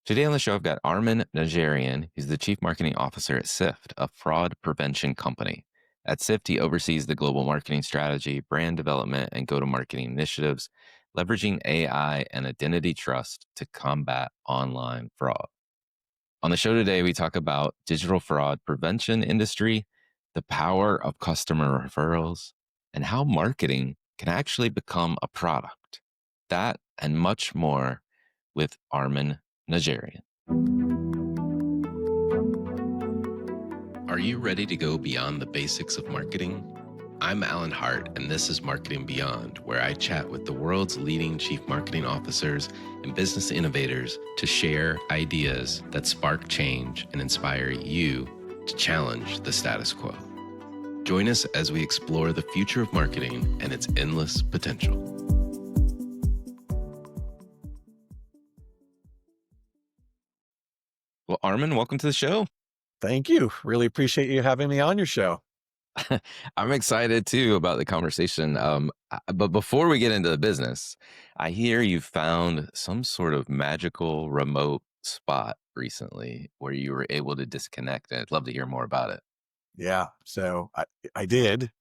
Today on the show, I've got Armen Najarian. He's the Chief Marketing Officer at Sift, a fraud prevention company. At Sift, he oversees the global marketing strategy, brand development, and go-to-marketing initiatives, leveraging AI and identity trust to combat online fraud. On the show today, we talk about digital fraud prevention industry, the power of customer referrals, and how marketing can actually become a product. That and much more with Armen Najarian. Are you ready to go beyond the basics of marketing? I'm Alan Hart, and this is Marketing Beyond, where I chat with the world's leading chief marketing officers and business innovators to share ideas that spark change and inspire you to challenge the status quo. Join us as we explore the future of marketing and its endless potential. Well, Armen, welcome to the show. Thank you. Really appreciate you having me on your show. I'm excited too about the conversation. But before we get into the business, I hear you found some sort of magical remote spot recently where you were able to disconnect. And I'd love to hear more about it. Yeah. So I did.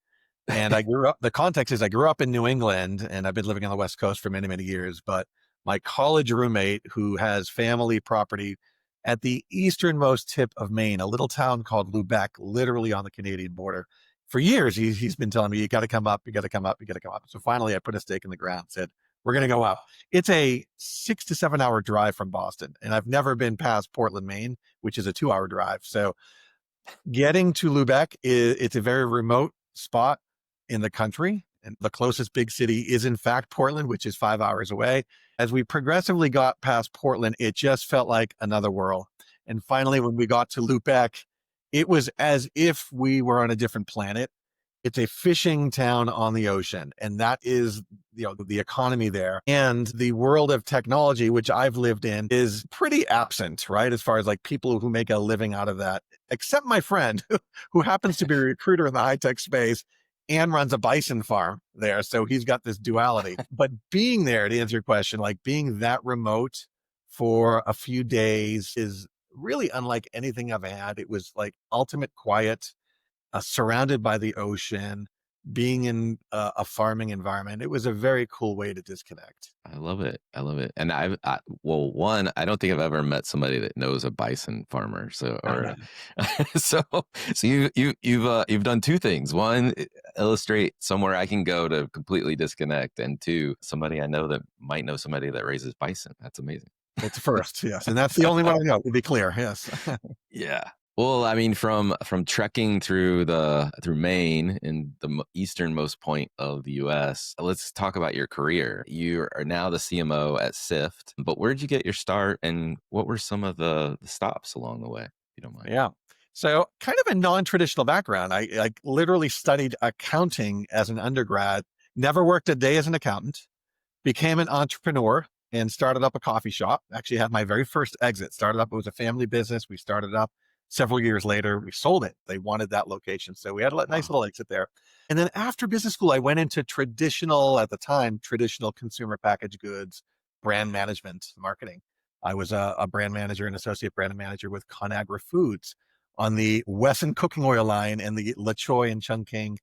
And I grew up, the context is I grew up in New England and I've been living on the West Coast for many, many years. But my college roommate who has family property at the easternmost tip of Maine, a little town called Lubec, literally on the Canadian border. For years, he's been telling me, you got to come up, you got to come up, you got to come up. So finally I put a stake in the ground, said, we're going to go up. It's a 6 to 7 hour drive from Boston. And I've never been past Portland, Maine, which is a 2 hour drive. So getting to Lubec it's a very remote spot in the country. And the closest big city is in fact Portland, which is 5 hours away. As we progressively got past Portland, it just felt like another world. And finally, when we got to Lubec, it was as if we were on a different planet. It's a fishing town on the ocean. And that is, the economy there. And the world of technology, which I've lived in, is pretty absent, right? As far as like people who make a living out of that, except my friend who happens to be a recruiter in the high tech space and runs a bison farm there. So he's got this duality. But being there, to answer your question, like being that remote for a few days is really unlike anything I've had. It was like ultimate quiet, surrounded by the ocean, being in a farming environment. It was a very cool way to disconnect. I love it. I love it. And I don't think I've ever met somebody that knows a bison farmer. So, or so, you've done two things. One, illustrate somewhere I can go to completely disconnect, and two, somebody I know that might know somebody that raises bison. That's amazing. It's first, yes. And that's the only one I know, to be clear. Yes. Yeah. Well, I mean, from trekking through Maine in the easternmost point of the U.S., let's talk about your career. You are now the CMO at Sift, but where did you get your start, and what were some of the stops along the way, if you don't mind? Yeah. So kind of a non-traditional background. I like literally studied accounting as an undergrad, never worked a day as an accountant, became an entrepreneur and started up a coffee shop. Actually had my very first exit. Started up, it was a family business. We started up. Several years later, we sold it. They wanted that location. So we had a nice Wow. little exit there. And then after business school, I went into at the time, traditional consumer packaged goods, brand management, marketing. I was a brand manager and associate brand manager with Conagra Foods on the Wesson cooking oil line and the La Choy and Chungking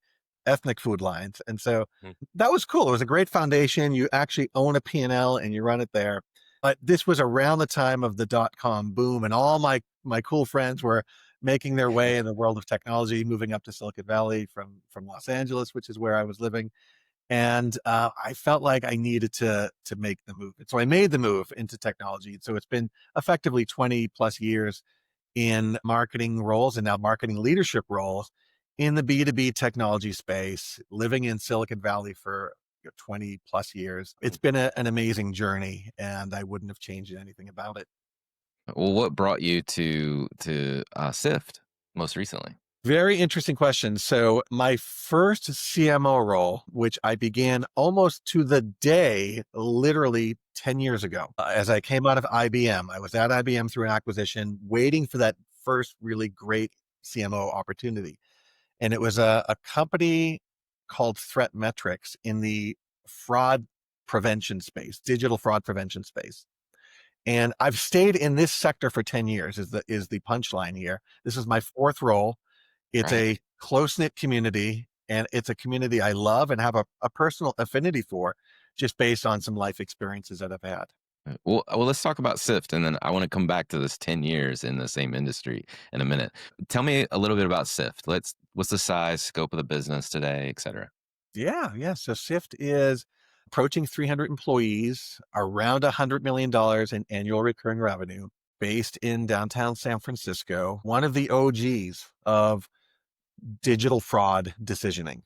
ethnic food lines. And so Mm. that was cool. It was a great foundation. You actually own a P&L and you run it there. But this was around the time of the dot-com boom, and all my cool friends were making their way in the world of technology, moving up to Silicon Valley from Los Angeles, which is where I was living. And I felt like I needed to make the move. And so I made the move into technology. So it's been effectively 20 plus years in marketing roles and now marketing leadership roles in the B2B technology space, living in Silicon Valley for 20 plus years. It's been an amazing journey, and I wouldn't have changed anything about it. Well, what brought you to Sift most recently? Very interesting question. So my first CMO role, which I began almost to the day, literally 10 years ago, as I came out of IBM. I was at IBM through an acquisition, waiting for that first really great CMO opportunity. And it was a company called Threat Metrics in the fraud prevention space, digital fraud prevention space. And I've stayed in this sector for 10 years is the punchline here. This is my fourth role. It's Right. a close-knit community, and it's a community I love and have a personal affinity for, just based on some life experiences that I've had. Well, let's talk about Sift, and then I want to come back to this 10 years in the same industry in a minute. Tell me a little bit about Sift. What's the size, scope of the business today, et cetera? Yeah, yeah. So Sift is approaching 300 employees, around $100 million in annual recurring revenue, based in downtown San Francisco, one of the OGs of digital fraud decisioning.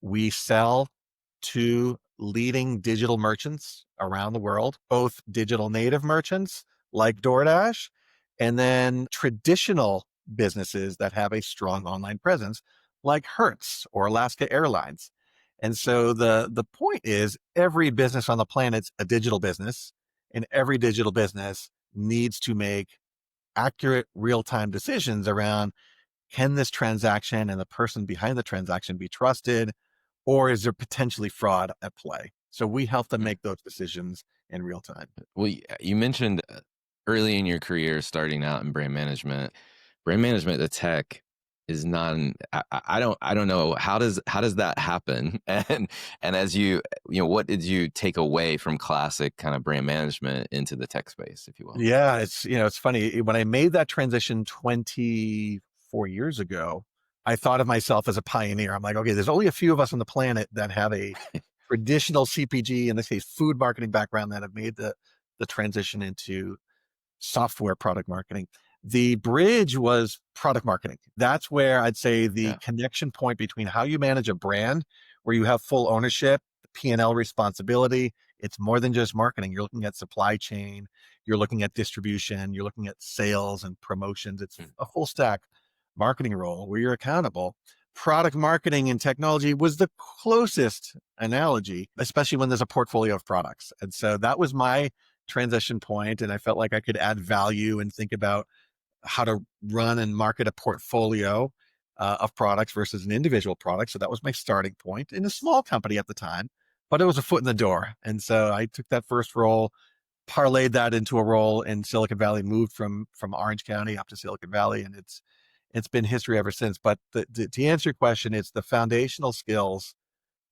We sell to leading digital merchants around the world, both digital native merchants like DoorDash, and then traditional businesses that have a strong online presence like Hertz or Alaska Airlines. And so the point is every business on the planet's a digital business, and every digital business needs to make accurate real-time decisions around, can this transaction and the person behind the transaction be trusted, or is there potentially fraud at play? So we help them make those decisions in real time. Well, you mentioned early in your career starting out in brand management. Brand management, the tech is not. I don't know how does that happen? And as what did you take away from classic kind of brand management into the tech space, if you will? Yeah, it's funny. When I made that transition 24 years ago, I thought of myself as a pioneer. I'm like, okay, there's only a few of us on the planet that have a traditional CPG, in this case, food marketing background, that have made the transition into software product marketing. The bridge was product marketing. That's where I'd say the Yeah. connection point between how you manage a brand, where you have full ownership, P&L responsibility. It's more than just marketing. You're looking at supply chain, you're looking at distribution, you're looking at sales and promotions. It's Mm. a full stack marketing role where you're accountable. Product marketing and technology was the closest analogy, especially when there's a portfolio of products. And so that was my transition point, and I felt like I could add value and think about how to run and market a portfolio of products versus an individual product. So that was my starting point in a small company at the time, but it was a foot in the door. And so I took that first role, parlayed that into a role in Silicon Valley, moved from Orange County up to Silicon Valley, and it's been history ever since. But to answer your question, it's the foundational skills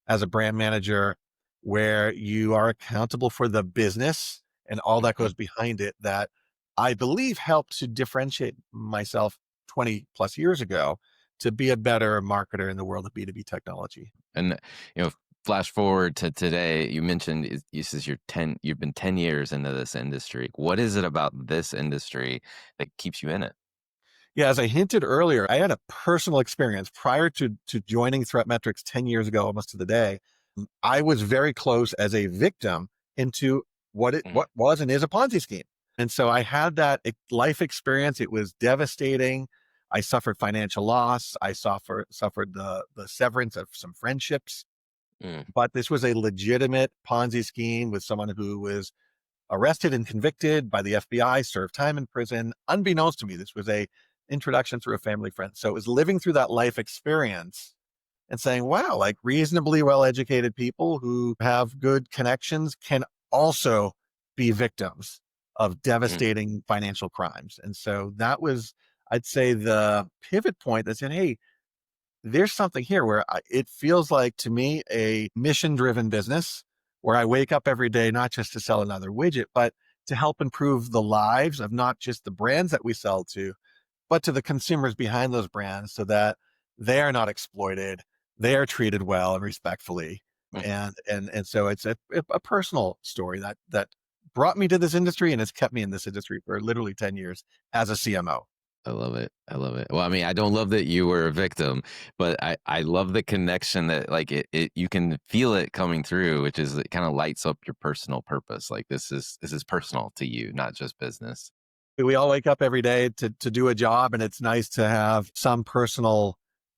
as a brand manager where you are accountable for the business and all that Mhm. goes behind it, that I believe helped to differentiate myself 20 plus years ago to be a better marketer in the world of B2B technology. And flash forward to today. You mentioned this is you've been 10 years into this industry. What is it about this industry that keeps you in it? Yeah, as I hinted earlier, I had a personal experience prior to joining ThreatMetrics 10 years ago, almost to the day. I was very close as a victim into Mhm. what was and is a Ponzi scheme. And so I had that life experience. It was devastating. I suffered financial loss. I suffered the severance of some friendships. Mm. But this was a legitimate Ponzi scheme with someone who was arrested and convicted by the FBI, served time in prison. Unbeknownst to me, this was a introduction through a family friend. So it was living through that life experience and saying, wow, like reasonably well educated people who have good connections can also be victims of Mm. devastating financial crimes. And so that was, I'd say, the pivot point that said, hey, there's something here where it feels like to me a mission driven business where I wake up every day, not just to sell another widget, but to help improve the lives of not just the brands that we sell to, but to the consumers behind those brands so that they are not exploited, they are treated well and respectfully. Mm. And so it's a personal story that brought me to this industry and has kept me in this industry for literally 10 years as a CMO. I love it. I love it. Well, I mean, I don't love that you were a victim, but I love the connection that like it you can feel it coming through, which is it kind of lights up your personal purpose. Like this is personal to you, not just business. We all wake up every day to do a job, and it's nice to have some personal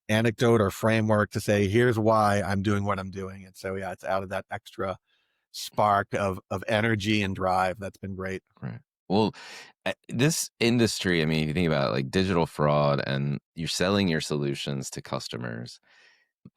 anecdote or framework to say, here's why I'm doing what I'm doing. And so yeah, it's out of that extra spark of energy and drive. That's been great. Right. Well, this industry, I mean, if you think about it, like digital fraud and you're selling your solutions to customers,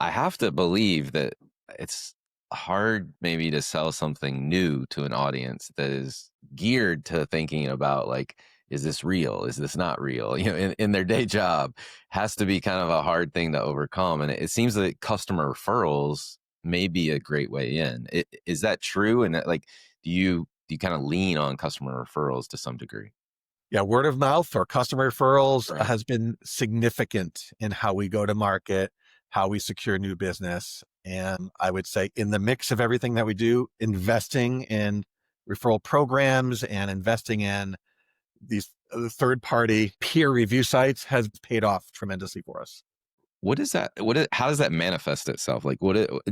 I have to believe that it's hard maybe to sell something new to an audience that is geared to thinking about like, is this real? Is this not real? In their day job has to be kind of a hard thing to overcome. And it seems that customer referrals may be a great way in. Is that true? And like, do you kind of lean on customer referrals to some degree? Yeah, word of mouth or customer referrals Right. has been significant in how we go to market, how we secure new business. And I would say in the mix of everything that we do, investing in referral programs and investing in these third party peer review sites has paid off tremendously for us. What is that? How does that manifest itself? Like,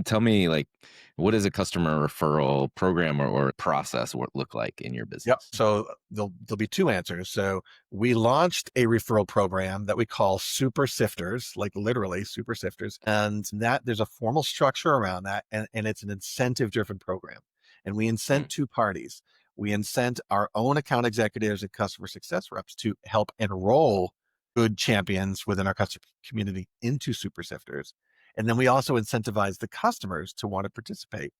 tell me, like, what does a customer referral program or process look like in your Yep. business? So there'll be two answers. So we launched a referral program that we call Super Sifters, like literally Super Sifters, and that there's a formal structure around that, and it's an incentive driven program. And we incent Mm, two parties. We incent our own account executives and customer success reps to help enroll good champions within our customer community into Super Sifters. And then we also incentivize the customers to want to participate.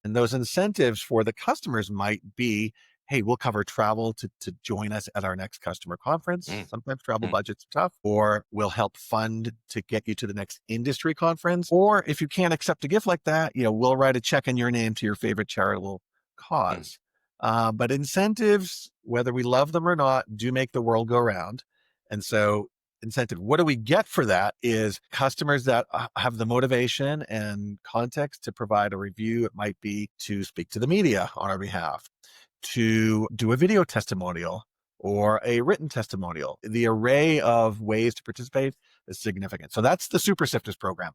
And those incentives for the customers might be, hey, we'll cover travel to join us at our next customer conference. mm, Sometimes travel mm, budgets are tough, or we'll help fund to get you to the next industry conference. Or if you can't accept a gift like that, we'll write a check in your name to your favorite charitable mm. cause. But incentives, whether we love them or not, do make the world go round. And so incentive. What do we get for that is customers that have the motivation and context to provide a review. It might be to speak to the media on our behalf, to do a video testimonial or a written testimonial. The array of ways to participate is significant. So that's the Super Sifters program.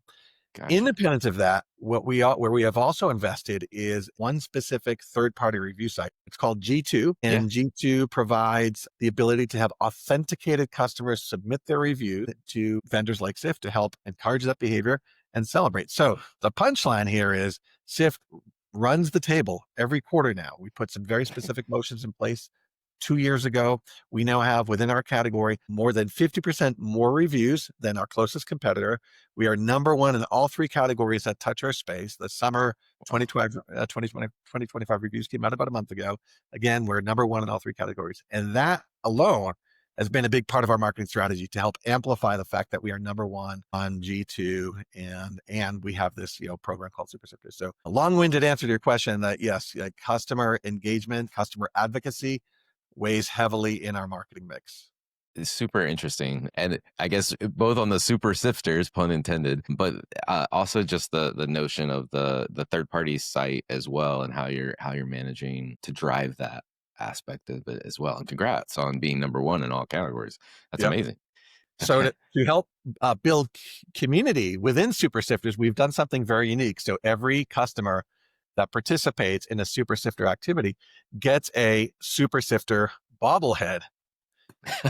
Gotcha. Independent of that, where we have also invested is one specific third-party review site. It's called G2, Yeah. and G2 provides the ability to have authenticated customers submit their review to vendors like Sift to help encourage that behavior and celebrate. So the punchline here is Sift runs the table every quarter now. We put some very specific motions in place 2 years ago. We now have within our category more than 50% more reviews than our closest competitor. We are number one in all three categories that touch our space. The summer Wow. 2025 reviews came out about a month ago. Again, we're number one in all three categories. And that alone has been a big part of our marketing strategy to help amplify the fact that we are number one on G2 and we have this program called Super Sifters. So a long-winded answer to your question that yes, like customer engagement, customer advocacy weighs heavily in our marketing mix. It's super interesting, and I guess both on the super sifters, pun intended, but also just the notion of the third party site as well, and how you're managing to drive that aspect of it as well. And congrats on being number one in all categories. That's Yep. amazing. So to help build community within Super Sifters, we've done something very unique. So every customer that participates in a Super Sifter activity gets a Super Sifter bobblehead,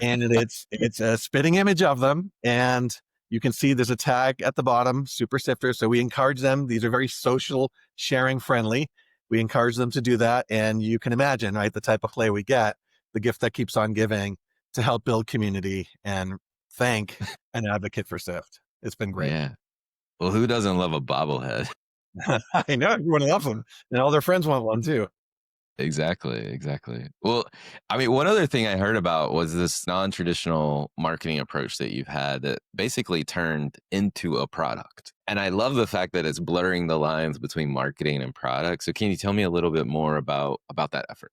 and it's a spitting image of them, and you can see there's a tag at the bottom, Super Sifter. So we encourage them. These are very social, sharing friendly. We encourage them to do that, and you can imagine, right, the type of play we get, the gift that keeps on giving to help build community and thank an advocate for Sift. It's been great. Yeah. Well, who doesn't love a bobblehead? I know everyone loves them, and all their friends want one too. Exactly, exactly. Well, I mean, one other thing I heard about was this non-traditional marketing approach that you've had that basically turned into a product. And I love the fact that it's blurring the lines between marketing and product. So can you tell me a little bit more about that effort?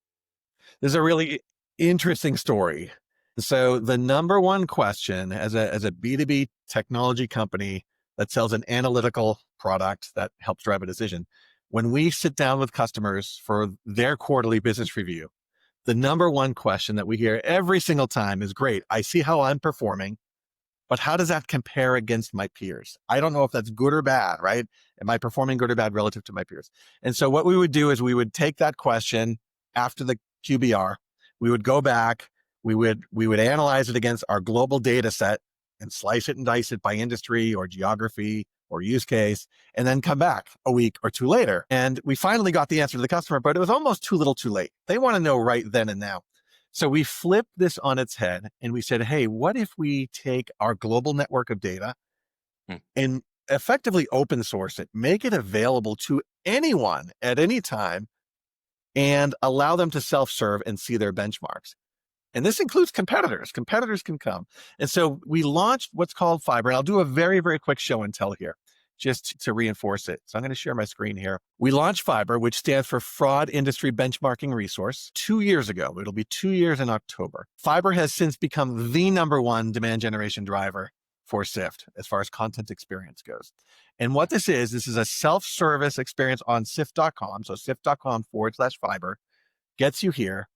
There's a really interesting story. So the number one question as a B2B technology company that sells an analytical product that helps drive a decision, when we sit down with customers for their quarterly business review, the number one question that we hear every single time is, great, I see how I'm performing, but how does that compare against my peers? I don't know if that's good or bad, right? Am I performing good or bad relative to my peers? And so what we would do is we would take that question after the QBR, we would go back, we would analyze it against our global data set and slice it and dice it by industry or geography or use case, and then come back a week or two later. And we finally got the answer to the customer, but it was almost too little too late. They want to know right then and now. So we flipped this on its head and we said, hey, what if we take our global network of data Hmm. and effectively open source it, make it available to anyone at any time, and allow them to self-serve and see their benchmarks. And this includes competitors. Competitors can come. And so we launched what's called FIBR. And I'll do a very, very quick show and tell here just to reinforce it. So I'm going to share my screen here. We launched FIBR, which stands for Fraud Industry Benchmarking Resource, 2 years ago. It'll be 2 years in October. FIBR has since become the number one demand generation driver for Sift as far as content experience goes. And what this is a self-service experience on sift.com. So sift.com/FIBR gets you here.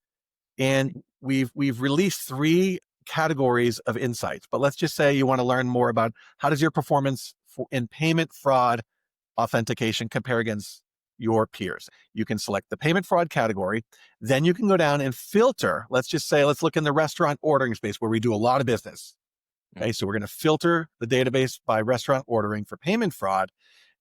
And we've released 3 categories of insights. But let's just say you want to learn more about how does your performance in payment fraud authentication compare against your peers. You can select the payment fraud category. Then you can go down and filter. Let's just say, let's look in the restaurant ordering space where we do a lot of business. Okay, so we're going to filter the database by restaurant ordering for payment fraud.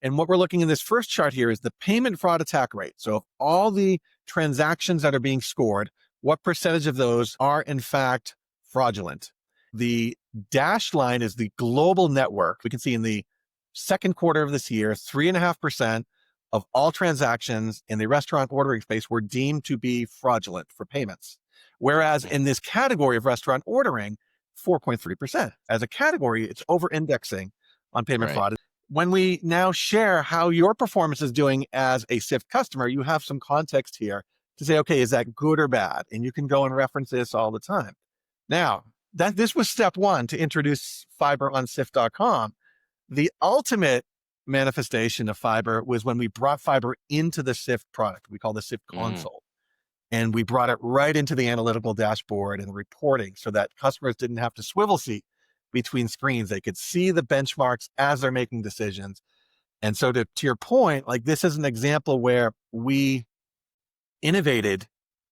And what we're looking in this first chart here is the payment fraud attack rate. So of all the transactions that are being scored, what percentage of those are in fact fraudulent? The dashed line is the global network. We can see in the second quarter of this year, 3.5% of all transactions in the restaurant ordering space were deemed to be fraudulent for payments. Whereas in this category of restaurant ordering, 4.3%. As a category, it's over-indexing on payment Right. fraud. When we now share how your performance is doing as a Sift customer, you have some context here to say, okay, is that good or bad? And you can go and reference this all the time. Now, this was step one to introduce FIBR on Sift.com. The ultimate manifestation of FIBR was when we brought FIBR into the Sift product. We call the Sift console. And we brought it right into the analytical dashboard and reporting so that customers didn't have to swivel seat between screens. They could see the benchmarks as they're making decisions. And so to your point, like this is an example where we innovated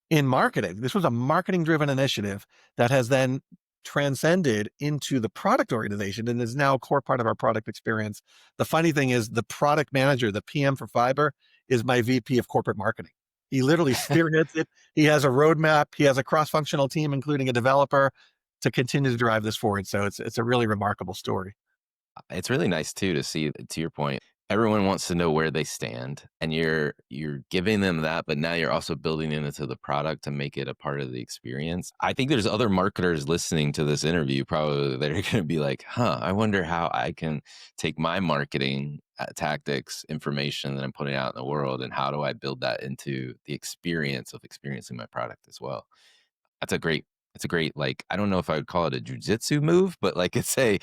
in marketing. This was a marketing driven initiative that has then transcended into the product organization and is now a core part of our product experience. The funny thing is the product manager, the PM for FIBR, is my VP of corporate marketing. He literally spearheads it. He has a roadmap. He has a cross-functional team, including a developer, to continue to drive this forward. So it's a really remarkable story. It's really nice too to see, to your point, everyone wants to know where they stand, and you're giving them that, but now you're also building it into the product to make it a part of the experience. I think there's other marketers listening to this interview probably that are going to be like, I wonder how I can take my marketing tactics, information that I'm putting out in the world, and how do I build that into the experience of experiencing my product as well. That's a great it's a great, like, I don't know if I would call it a jujitsu move, but like it's a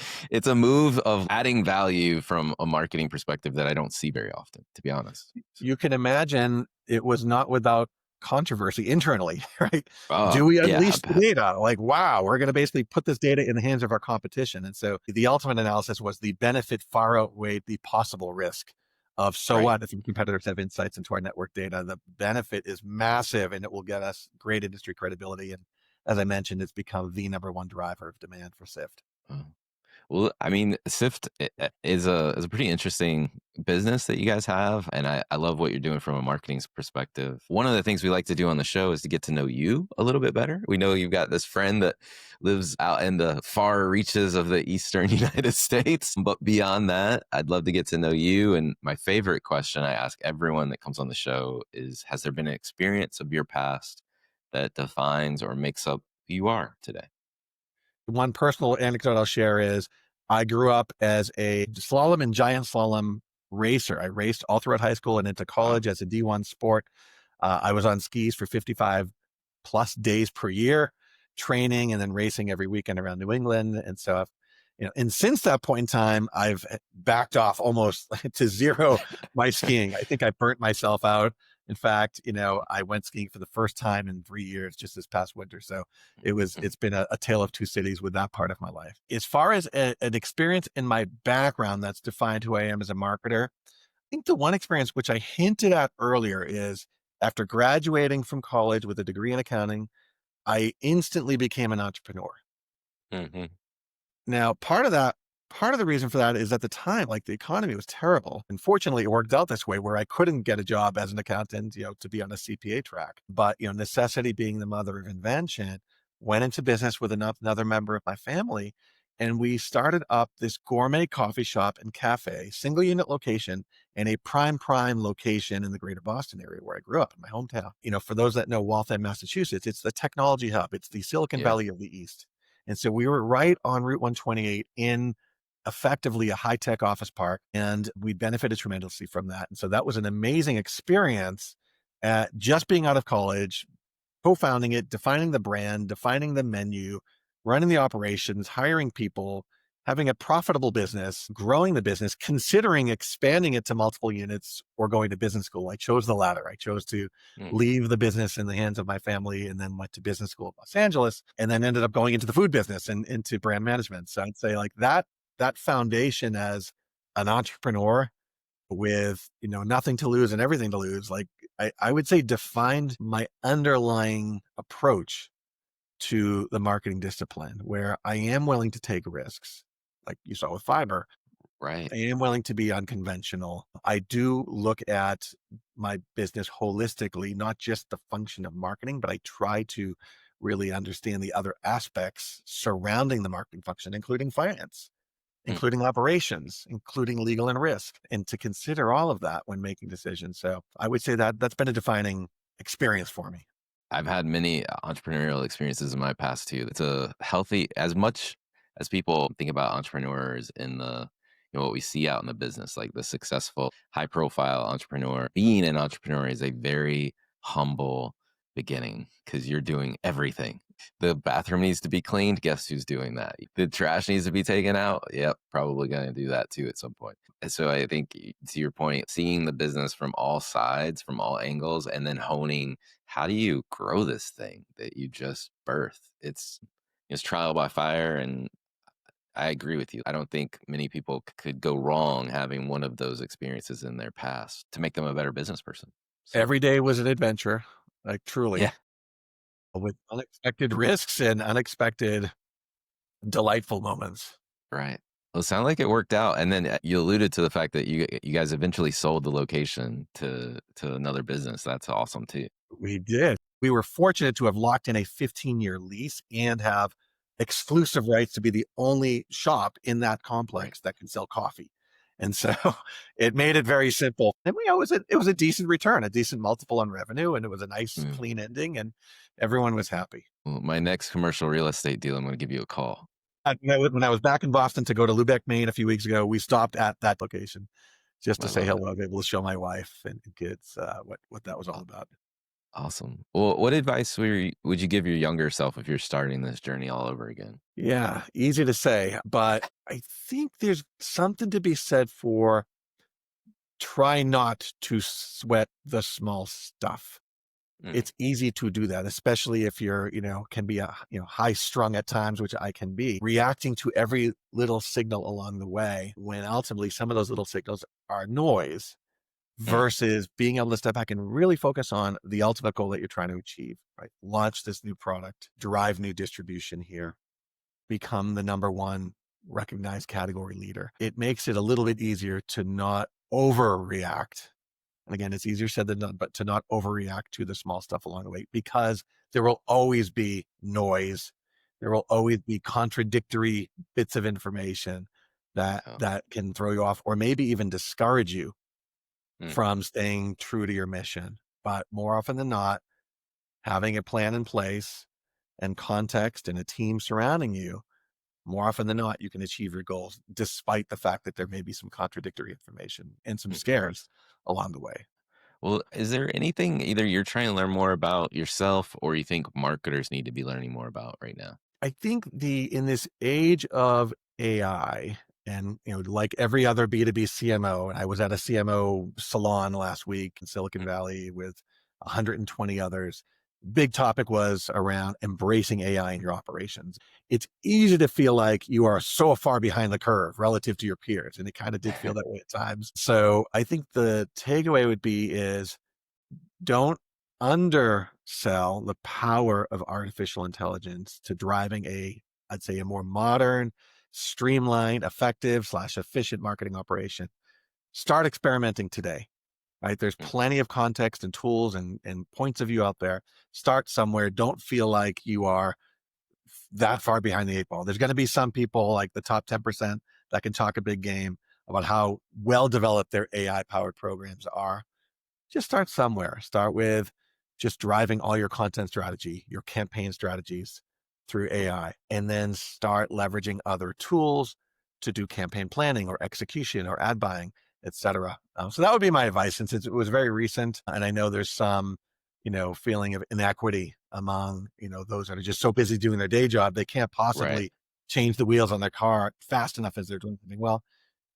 move of adding value from a marketing perspective that I don't see very often, to be honest. You can imagine it was not without controversy internally, right? Oh, Do we yeah, I unleash the bet. data? Like, wow, we're going to basically put this data in the hands of our competition. And so the ultimate analysis was the benefit far outweighed the possible risk of so Right. what if the competitors have insights into our network data. The benefit is massive and it will get us great industry credibility. And as I mentioned, it's become the number one driver of demand for Sift. Oh. Well, I mean, Sift is a pretty interesting business that you guys have, and I love what you're doing from a marketing perspective. One of the things we like to do on the show is to get to know you a little bit better. We know you've got this friend that lives out in the far reaches of the eastern United States, but beyond that, I'd love to get to know you. And my favorite question I ask everyone that comes on the show is, has there been an experience of your past that defines or makes up who you are today? One personal anecdote I'll share is I grew up as a slalom and giant slalom racer. I raced all throughout high school and into Wow. college as a D1 sport. I was on skis for 55 plus days per year, training and then racing every weekend around New England. And so and since that point in time, I've backed off almost to zero my skiing. I think I burnt myself out. In fact, I went skiing for the first time in 3 years just this past winter. So it's been a tale of two cities with that part of my life. As far as an experience in my background that's defined who I am as a marketer, I think the one experience which I hinted at earlier is after graduating from college with a degree in accounting, I instantly became an entrepreneur. Hmm. Now, part of the reason for that is at the time, like the economy was terrible. And fortunately, it worked out this way where I couldn't get a job as an accountant, to be on a CPA track. But, necessity being the mother of invention, went into business with another member of my family. and we started up this gourmet coffee shop and cafe, single unit location, in a prime location in the greater Boston area where I grew up in my hometown. For those that know Waltham, Massachusetts, it's the technology hub. It's the Silicon Yeah. Valley of the East. And so we were right on Route 128 in effectively a high tech office park, and we benefited tremendously from that. And so that was an amazing experience at just being out of college, co-founding it, defining the brand, defining the menu, running the operations, hiring people, having a profitable business, growing the business, considering expanding it to multiple units or going to business school. I chose the latter. I chose to Mm. leave the business in the hands of my family and then went to business school in Los Angeles and then ended up going into the food business and into brand management. So I'd say like that foundation as an entrepreneur with, nothing to lose and everything to lose, like I would say defined my underlying approach to the marketing discipline where I am willing to take risks. Like you saw with FIBR, Right. I am willing to be unconventional. I do look at my business holistically, not just the function of marketing, but I try to really understand the other aspects surrounding the marketing function, including finance, Mm. including operations, including legal and risk, and to consider all of that when making decisions. So I would say that that's been a defining experience for me. I've had many entrepreneurial experiences in my past too. It's a healthy, as much as people think about entrepreneurs in the, what we see out in the business, like the successful, high profile entrepreneur. Being an entrepreneur is a very humble beginning because you're doing everything. The bathroom needs to be cleaned. Guess who's doing that? The trash needs to be taken out. Yep, probably going to do that too at some point. And so I think, to your point, seeing the business from all sides, from all angles, and then honing, how do you grow this thing that you just birthed? It's trial by fire, and I agree with you. I don't think many people could go wrong having one of those experiences in their past to make them a better business person. So, Every day was an adventure, like truly, yeah, with unexpected risks and unexpected delightful moments. right. Well, it sounded like it worked out, and then you alluded to the fact that you guys eventually sold the location to another business. That's awesome too. We did. We were fortunate to have locked in a 15-year lease and have exclusive rights to be the only shop in that Right. complex that can sell coffee. And so it made it very simple. And it was a decent return, a decent multiple on revenue, and it was a nice Mm. clean ending and everyone was happy. Well, my next commercial real estate deal, I'm going to give you a call. When I was back in Boston to go to Lubeck, Maine a few weeks ago, we stopped at that location just I to say love it. hello. I was able to show my wife and kids what that was all about. Awesome. Well, what advice would you give your younger self if you're starting this journey all over again? Yeah, easy to say, but I think there's something to be said for try not to sweat the small stuff. Mm. It's easy to do that, especially if you're, can be high strung at times, which I can be, reacting to every little signal along the way when ultimately some of those little signals are noise Mm. versus being able to step back and really focus on the ultimate goal that you're trying to achieve, right? Launch this new product, drive new distribution here, become the number one recognized category leader. It makes it a little bit easier to not overreact. And again, it's easier said than done, but to not overreact to the small stuff along the way because there will always be noise. There will always be contradictory bits of information that Yeah. that can throw you off or maybe even discourage you Mm. from staying true to your mission. But more often than not, having a plan in place and context and a team surrounding you, more often than not, you can achieve your goals despite the fact that there may be some contradictory information and some Mm. scares along the way. Well, is there anything either you're trying to learn more about yourself or you think marketers need to be learning more about right now? I think in this age of AI and, like every other B2B CMO, and I was at a CMO salon last week in Silicon Mm. Valley with 120 others. Big topic was around embracing AI in your operations. It's easy to feel like you are so far behind the curve relative to your peers. And it kind of did feel that way at times. So I think the takeaway would be is don't undersell the power of artificial intelligence to driving I'd say a more modern, streamlined, effective slash efficient marketing operation. Start experimenting today, right? There's Mm. plenty of context and tools and points of view out there. Start somewhere. Don't feel like you are that far behind the eight ball. There's going to be some people like the top 10% that can talk a big game about how well developed their AI powered programs are. Just start somewhere. Start with just driving all your content strategy, your campaign strategies through AI, and then start leveraging other tools to do campaign planning or execution or ad buying, etc. So that would be my advice, since it was very recent, and I know there's some, feeling of inequity among, those that are just so busy doing their day job, they can't Right. possibly change the wheels on their car fast enough as they're doing something. Well,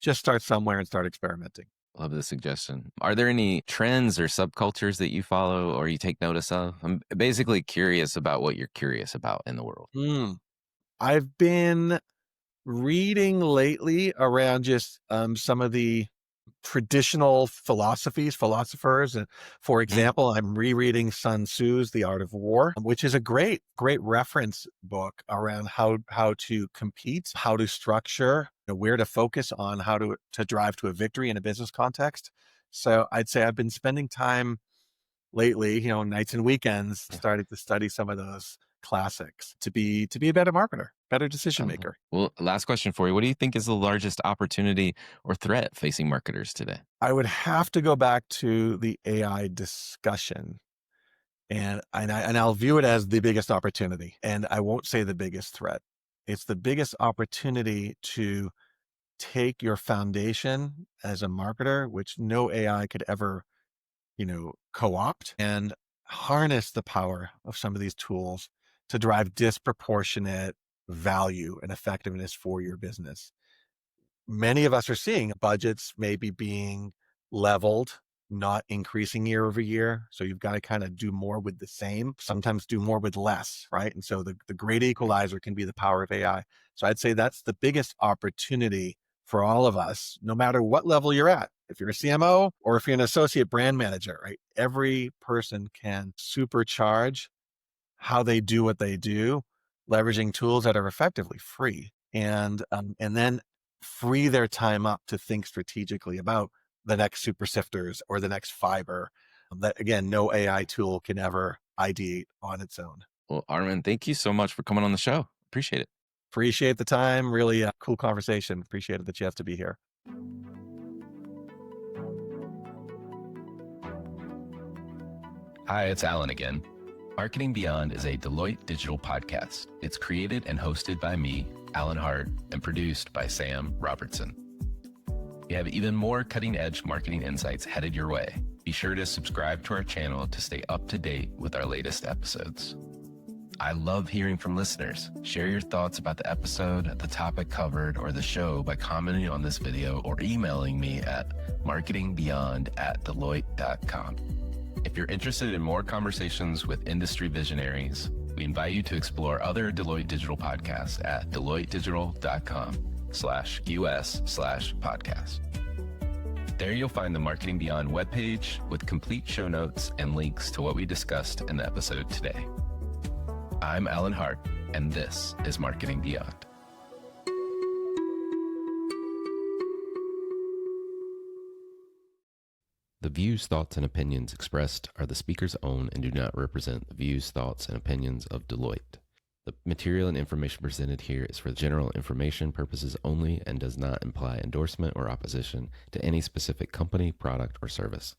just start somewhere and start experimenting. Love the suggestion. Are there any trends or subcultures that you follow or you take notice of? I'm basically curious about what you're curious about in the world. Mm. I've been reading lately around just some of the traditional philosophers. And for Mhm. example, I'm rereading Sun Tzu's The Art of War, which is a great reference book around how to compete, how to structure, where to focus on, how to drive to a victory in a business context. So I'd say I've been spending time lately, nights and weekends, Yeah. started to study some of those classics to be a better marketer, better decision Oh, maker. well, last question for you. What do you think is the largest opportunity or threat facing marketers today? I would have to go back to the AI discussion, and I'll view it as the biggest opportunity, and I won't say the biggest threat. It's the biggest opportunity to take your foundation as a marketer, which no AI could ever, co-opt, and harness the power of some of these tools to drive disproportionate value and effectiveness for your business. Many of us are seeing budgets maybe being leveled, not increasing year over year. So you've got to kind of do more with the same, sometimes do more with less, right? And so the great equalizer can be the power of AI. So I'd say that's the biggest opportunity for all of us, no matter what level you're at. If you're a CMO or if you're an associate brand manager, right? Every person can supercharge how they do what they do, leveraging tools that are effectively free, and then free their time up to think strategically about the next super sifters or the next FIBR that, again, no AI tool can ever ideate on its own. Well, Armin, thank you so much for coming on the show. Appreciate it. Appreciate the time. Really cool conversation. Appreciate it that you have to be here. Hi, it's Alan again. Marketing Beyond is a Deloitte digital podcast. It's created and hosted by me, Alan Hart, and produced by Sam Robertson. We have even more cutting-edge marketing insights headed your way. Be sure to subscribe to our channel to stay up to date with our latest episodes. I love hearing from listeners. Share your thoughts about the episode, the topic covered, or the show by commenting on this video or emailing me at marketingbeyond@deloitte.com. If you're interested in more conversations with industry visionaries, we invite you to explore other Deloitte Digital podcasts at deloittedigital.com/US/podcast. There you'll find the Marketing Beyond webpage with complete show notes and links to what we discussed in the episode today. I'm Alan Hart, and this is Marketing Beyond. The views, thoughts, and opinions expressed are the speaker's own and do not represent the views, thoughts, and opinions of Deloitte. The material and information presented here is for general information purposes only and does not imply endorsement or opposition to any specific company, product, or service.